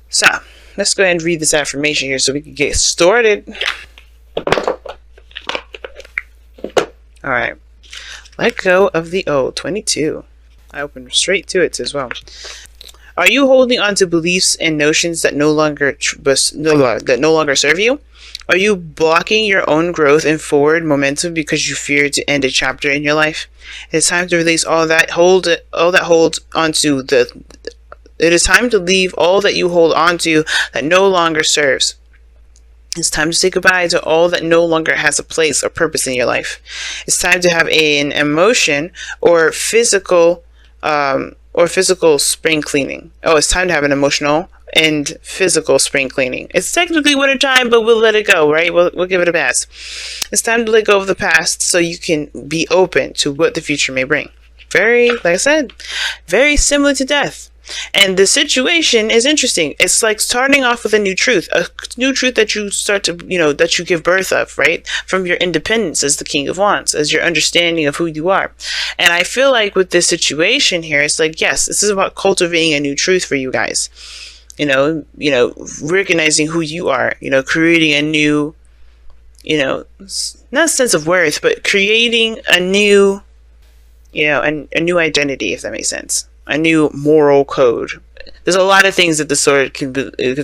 So, let's go ahead and read this affirmation here so we can get started. Alright. Let go of the old. 22. I opened straight to it as well. Are you holding on to beliefs and notions that no longer serve you? Are you blocking your own growth and forward momentum because you fear to end a chapter in your life? It's time to release all that holds onto the. It is time to leave all that you hold onto that no longer serves. It's time to say goodbye to all that no longer has a place or purpose in your life. It's time to have an emotion or physical spring cleaning. Oh, it's time to have an emotional and physical spring cleaning. It's technically winter time, but we'll let it go, right? We'll give it a pass. It's time to let go of the past so you can be open to what the future may bring. Like I said, very similar to death. And the situation is interesting. It's like starting off with a new truth that you start to, that you give birth of, right? From your independence as the King of Wands, as your understanding of who you are. And I feel like with this situation here, it's like, yes, this is about cultivating a new truth for you guys. Recognizing who you are, creating a new, not a sense of worth, but creating a new, a new identity, if that makes sense. A new moral code. There's a lot of things that the sword can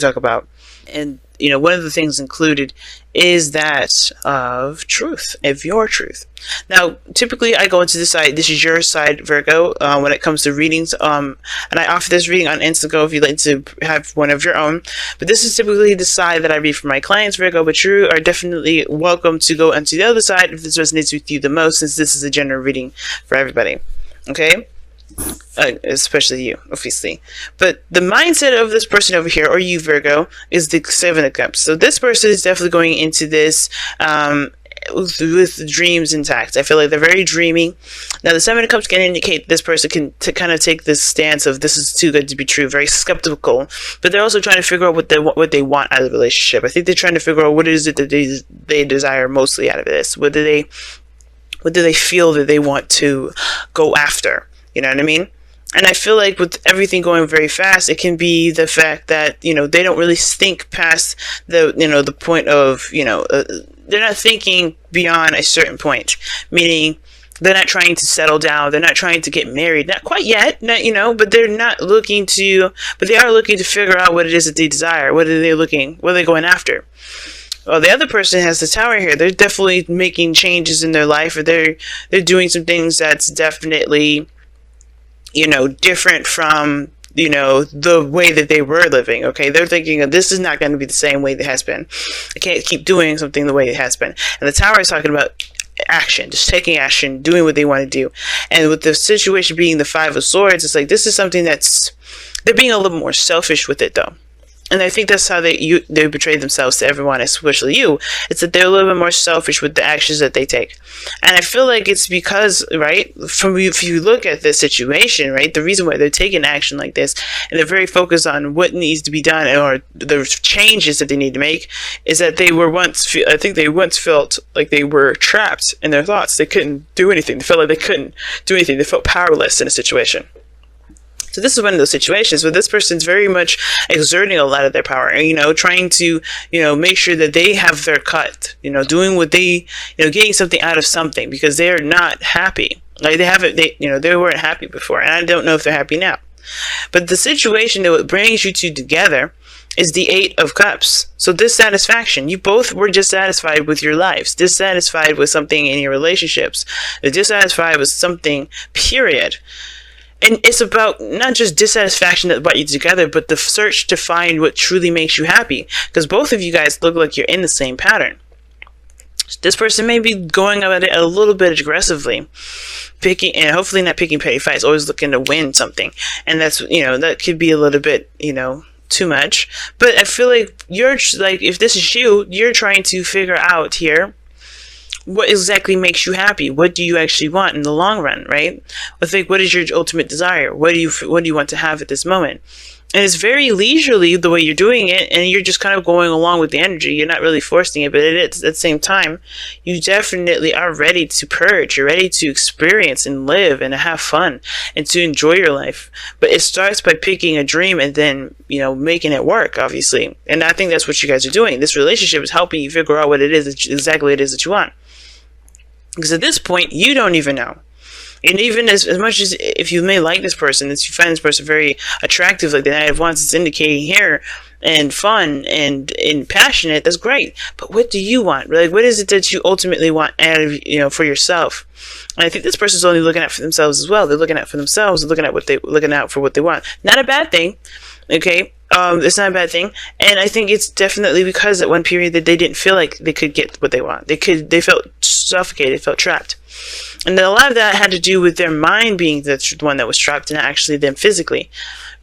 talk about. And, one of the things included is that of truth, of your truth. Now, typically I go into this side. This is your side, Virgo, when it comes to readings. And I offer this reading on Instago if you'd like to have one of your own. But this is typically the side that I read for my clients, Virgo. But you are definitely welcome to go onto the other side if this resonates with you the most, since this is a general reading for everybody. Okay? Especially you, obviously. But the mindset of this person over here, or you, Virgo, is the Seven of Cups. So this person is definitely going into this with dreams intact. I feel like they're very dreamy. Now, the Seven of Cups can indicate this person can kind of take this stance of this is too good to be true, very skeptical. But they're also trying to figure out what they want out of the relationship. I think they're trying to figure out what is it that they desire mostly out of this. What do they feel that they want to go after? You know what I mean? And I feel like with everything going very fast, it can be the fact that, they don't really think past the point of, they're not thinking beyond a certain point, meaning they're not trying to settle down. They're not trying to get married. Not quite yet, but they're not looking to, but they are looking to figure out what it is that they desire. What are they going after? Well, the other person has the Tower here. They're definitely making changes in their life, or they're doing some things that's definitely, different from, the way that they were living. Okay. They're thinking this is not going to be the same way it has been. I can't keep doing something the way it has been. And the Tower is talking about action, just taking action, doing what they want to do. And with the situation being the Five of Swords, it's like, this is something they're being a little more selfish with it though. And I think that's how they betray themselves to everyone, especially you. It's that they're a little bit more selfish with the actions that they take. And I feel like it's because, right, if you look at this situation, right, the reason why they're taking action like this, and they're very focused on what needs to be done or the changes that they need to make, is that they once felt like they were trapped in their thoughts. They couldn't do anything. They felt like they couldn't do anything. They felt powerless in a situation. So this is one of those situations where this person's very much exerting a lot of their power, trying to, make sure that they have their cut, doing what they, getting something out of something, because they're not happy. Like they weren't happy before, and I don't know if they're happy now. But the situation that brings you two together is the Eight of Cups. So dissatisfaction. You both were dissatisfied with your lives, dissatisfied with something in your relationships, dissatisfied with something, period. And it's about not just dissatisfaction that brought you together, but the search to find what truly makes you happy. Because both of you guys look like you're in the same pattern. This person may be going about it a little bit aggressively, and hopefully not picking petty fights, always looking to win something. And that's, that could be a little bit, too much. But I feel like if this is you, you're trying to figure out here, what exactly makes you happy? What do you actually want in the long run, right? I think, what is your ultimate desire? What do you want to have at this moment? And it's very leisurely the way you're doing it, and you're just kind of going along with the energy. You're not really forcing it, but it is, at the same time, you definitely are ready to purge. You're ready to experience and live and have fun and to enjoy your life. But it starts by picking a dream and then, making it work, obviously. And I think that's what you guys are doing. This relationship is helping you figure out what it is, exactly what it is that you want. Because at this point, you don't even know. And even as much as if you may like this person, if you find this person very attractive, like the Knight of Wands is indicating here, and fun and passionate, that's great. But what do you want? Like, what is it that you ultimately want out of, for yourself? And I think this person's only looking out for themselves as well. They're looking out for themselves, looking out for what they want. Not a bad thing, okay? It's not a bad thing, and I think it's definitely because at one period that they didn't feel like they could get what they want. They felt suffocated, felt trapped. And then a lot of that had to do with their mind being the one that was trapped, and not actually them physically.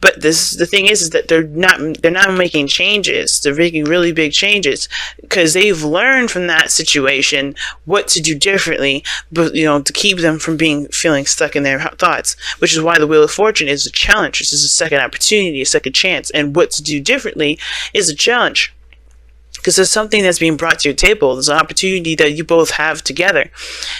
But the thing is that they're not making changes. They're making really big changes because they've learned from that situation what to do differently, but to keep them from feeling stuck in their thoughts. Which is why the Wheel of Fortune is a challenge. This is a second opportunity, a second chance, and what to do differently is a challenge. Because there's something that's being brought to your table. There's an opportunity that you both have together.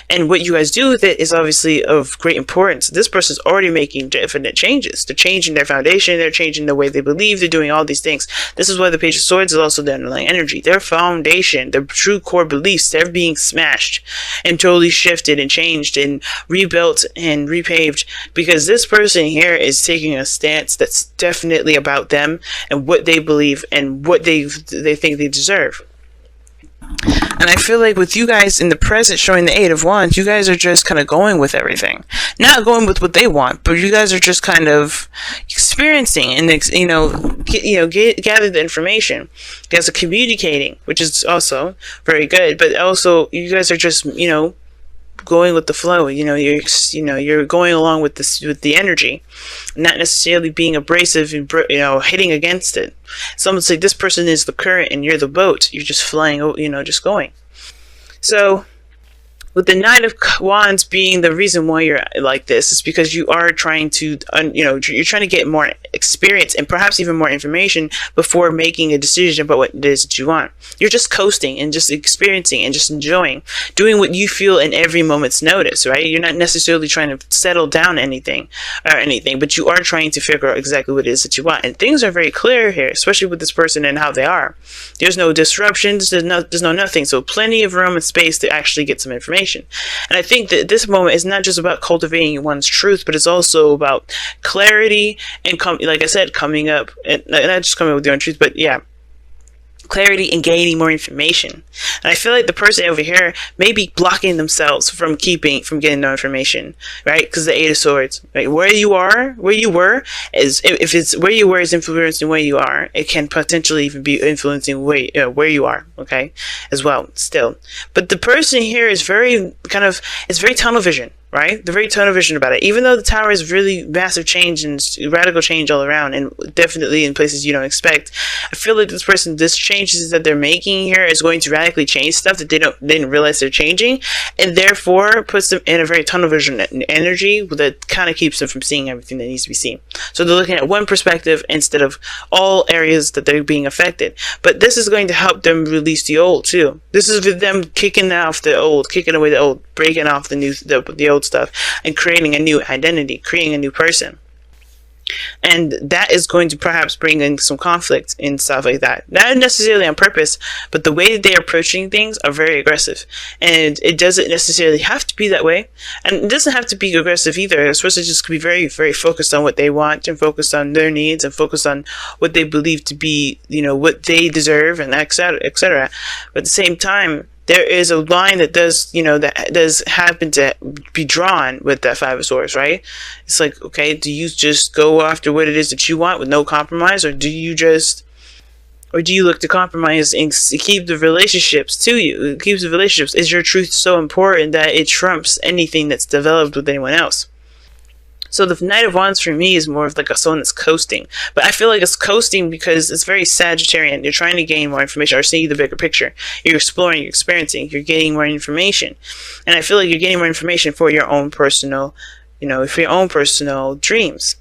And what you guys do with it is obviously of great importance. This person's already making definite changes. They're changing their foundation. They're changing the way they believe. They're doing all these things. This is why the Page of Swords is also the underlying energy. Their foundation, their true core beliefs, they're being smashed and totally shifted and changed and rebuilt and repaved. Because this person here is taking a stance that's definitely about them and what they believe and what they think they deserve. And I feel like with you guys in the present showing the Eight of Wands, you guys are just kind of going with everything. Not going with what they want, but you guys are just kind of experiencing and, gather the information. You guys are communicating, which is also very good, but also you guys are just, going with the flow. You're going along with the energy, not necessarily being abrasive and hitting against it. Someone say this person is the current and you're the boat. You're just flying, just going. So with the Knight of Wands being the reason why you're like this, is because you are trying to, you're trying to get more experience and perhaps even more information before making a decision about what it is that you want. You're just coasting and just experiencing and just enjoying, doing what you feel in every moment's notice, right? You're not necessarily trying to settle down anything, but you are trying to figure out exactly what it is that you want. And things are very clear here, especially with this person and how they are. There's no disruptions, there's no nothing. So plenty of room and space to actually get some information. And I think that this moment is not just about cultivating one's truth, but it's also about clarity and, like I said, coming up, and not just coming up with your own truth, but yeah, clarity and gaining more information. And I feel like the person over here may be blocking themselves from getting no information, right? Because the Eight of Swords, right? Where you were is, if it's where you were is influencing where you are, it can potentially even be influencing where you are, okay, as well, still. But the person here is very tunnel vision. Right? They're very tunnel vision about it. Even though the Tower is really massive change and radical change all around, and definitely in places you don't expect, I feel like this changes that they're making here is going to radically change stuff that they didn't realize they're changing, and therefore puts them in a very tunnel vision energy that kind of keeps them from seeing everything that needs to be seen. So they're looking at one perspective instead of all areas that they're being affected. But this is going to help them release the old too. This is with them kicking away the old, breaking off the old stuff and creating a new identity, creating a new person. And that is going to perhaps bring in some conflict and stuff like that. Not necessarily on purpose, but the way that they're approaching things are very aggressive. And it doesn't necessarily have to be that way. And it doesn't have to be aggressive either. It's supposed to just be very, very focused on what they want and focused on their needs and focused on what they believe to be, what they deserve and etc., etc. But at the same time, there is a line that does happen to be drawn with that Five of Swords, right? It's like, okay, do you just go after what it is that you want with no compromise, or do you look to compromise and keep the relationships to you? It keeps the relationships. Is your truth so important that it trumps anything that's developed with anyone else? So the Knight of Wands for me is more of like someone that's coasting. But I feel like it's coasting because it's very Sagittarian. You're trying to gain more information or see the bigger picture. You're exploring, you're experiencing, you're getting more information. And I feel like you're getting more information for your own personal, for your own personal dreams.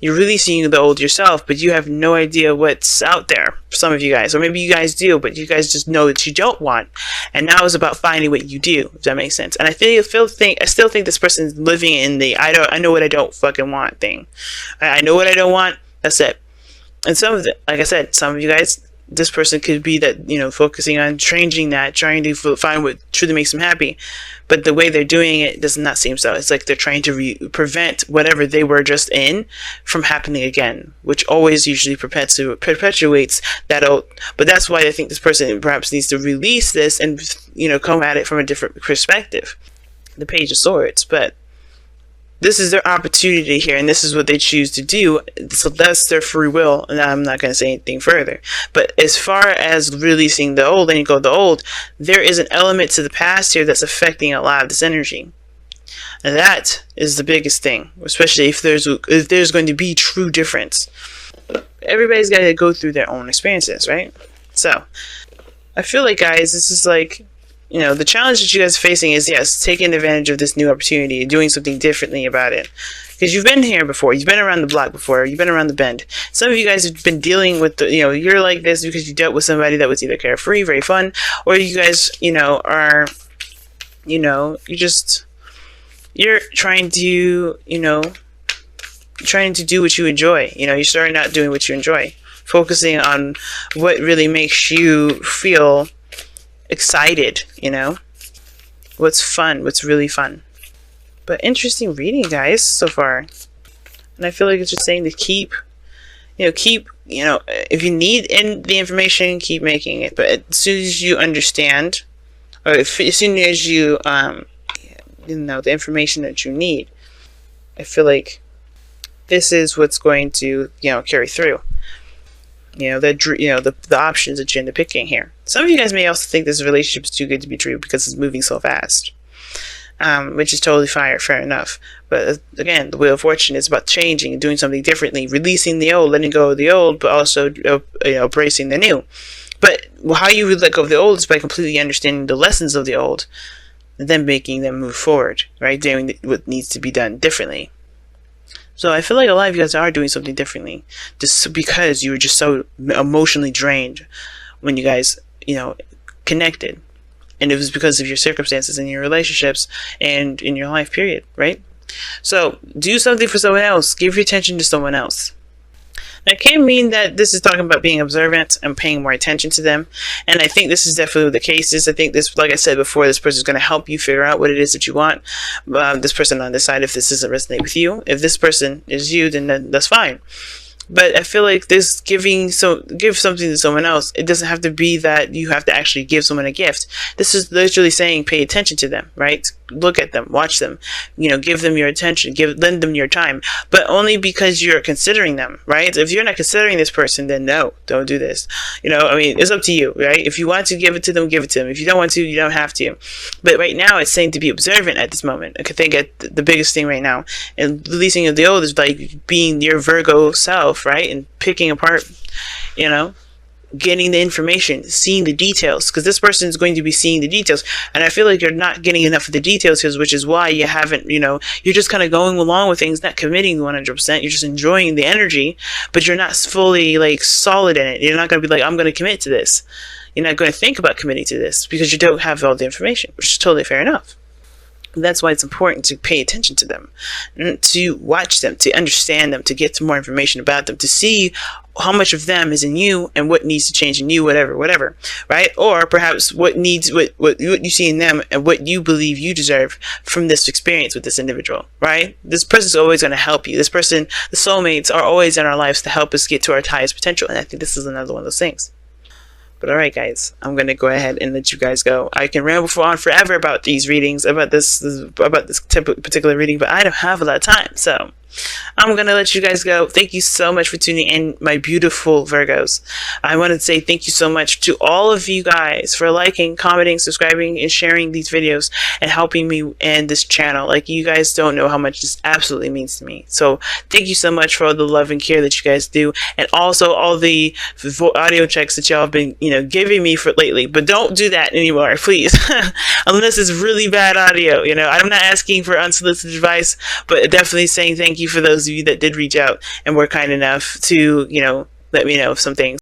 You're releasing the old yourself, but you have no idea what's out there. Some of you guys, or maybe you guys do, but you guys just know that you don't want. And now it's about finding what you do, if that makes sense. And I still think this person is living in the I know what I don't fucking want thing. I know what I don't want. That's it. And some of it, like I said, some of you guys, this person could be that, focusing on changing that, trying to find what truly makes them happy. But the way they're doing it does not seem so. It's like they're trying to prevent whatever they were just in from happening again, which always usually perpetuates that old. But that's why I think this person perhaps needs to release this and, come at it from a different perspective. The Page of Swords. But this is their opportunity here, and this is what they choose to do. So that's their free will, and I'm not going to say anything further. But as far as releasing the old, letting go of the old, there is an element to the past here that's affecting a lot of this energy. And that is the biggest thing, especially if there's going to be true difference. Everybody's got to go through their own experiences, right? So, I feel like, guys, this is like, the challenge that you guys are facing is, yes, taking advantage of this new opportunity and doing something differently about it. Because you've been here before. You've been around the block before. You've been around the bend. Some of you guys have been dealing with, you're like this because you dealt with somebody that was either carefree, very fun, or you guys, are, you're trying to, trying to do what you enjoy. You're starting out doing what you enjoy. Focusing on what really makes you feel excited, what's fun, what's really fun. But interesting reading, guys, so far. And I feel like it's just saying to keep, if you need the information, keep making it. But as soon as you understand, or as soon as you, the information that you need, I feel like this is what's going to, carry through. The options that you end up picking here. Some of you guys may also think this relationship is too good to be true because it's moving so fast, which is totally fair enough. But again, the Wheel of Fortune is about changing and doing something differently, releasing the old, letting go of the old, but also embracing the new. But how you would let go of the old is by completely understanding the lessons of the old, and then making them move forward, right? Doing what needs to be done differently. So I feel like a lot of you guys are doing something differently, just because you were just so emotionally drained when you guys, connected. And it was because of your circumstances and your relationships and in your life, period, right? So do something for someone else. Give your attention to someone else. Now, it can mean that this is talking about being observant and paying more attention to them. And I think this is definitely what the case is. I think this, like I said before, this person is going to help you figure out what it is that you want. This person on this side, if this doesn't resonate with you. If this person is you, then that's fine. But I feel like this give something to someone else. It doesn't have to be that you have to actually give someone a gift. This is literally saying pay attention to them, right? Look at them, watch them, give them your attention, lend them your time, but only because you're considering them, right? If you're not considering this person, then no, don't do this. It's up to you, right? If you want to give it to them, give it to them. If you don't want to, you don't have to. But right now, it's saying to be observant at this moment. I think the biggest thing right now, and releasing of the old is like being your Virgo self, right? And picking apart, getting the information, seeing the details, because this person is going to be seeing the details. And I feel like you're not getting enough of the details here, which is why you haven't, you're just kind of going along with things, not committing 100%. You're just enjoying the energy, but you're not fully like solid in it. You're not going to be like, I'm going to commit to this. You're not going to think about committing to this because you don't have all the information, which is totally fair enough. That's why it's important to pay attention to them, to watch them, to understand them, to get some more information about them, to see how much of them is in you and what needs to change in you, whatever, right? Or perhaps what you see in them and what you believe you deserve from this experience with this individual, right? This person's always going to help you. This person, the soulmates, are always in our lives to help us get to our highest potential. And I think this is another one of those things. But alright, guys, I'm going to go ahead and let you guys go. I can ramble on forever about these readings, about this particular reading, but I don't have a lot of time, so I'm going to let you guys go. Thank you so much for tuning in, my beautiful Virgos. I want to say thank you so much to all of you guys for liking, commenting, subscribing, and sharing these videos and helping me and this channel. Like, you guys don't know how much this absolutely means to me. So thank you so much for all the love and care that you guys do, and also all the audio checks that y'all have been, giving me for lately. But don't do that anymore, please. Unless it's really bad audio. I'm not asking for unsolicited advice, but definitely saying thank you you for those of you that did reach out and were kind enough to, let me know of some things.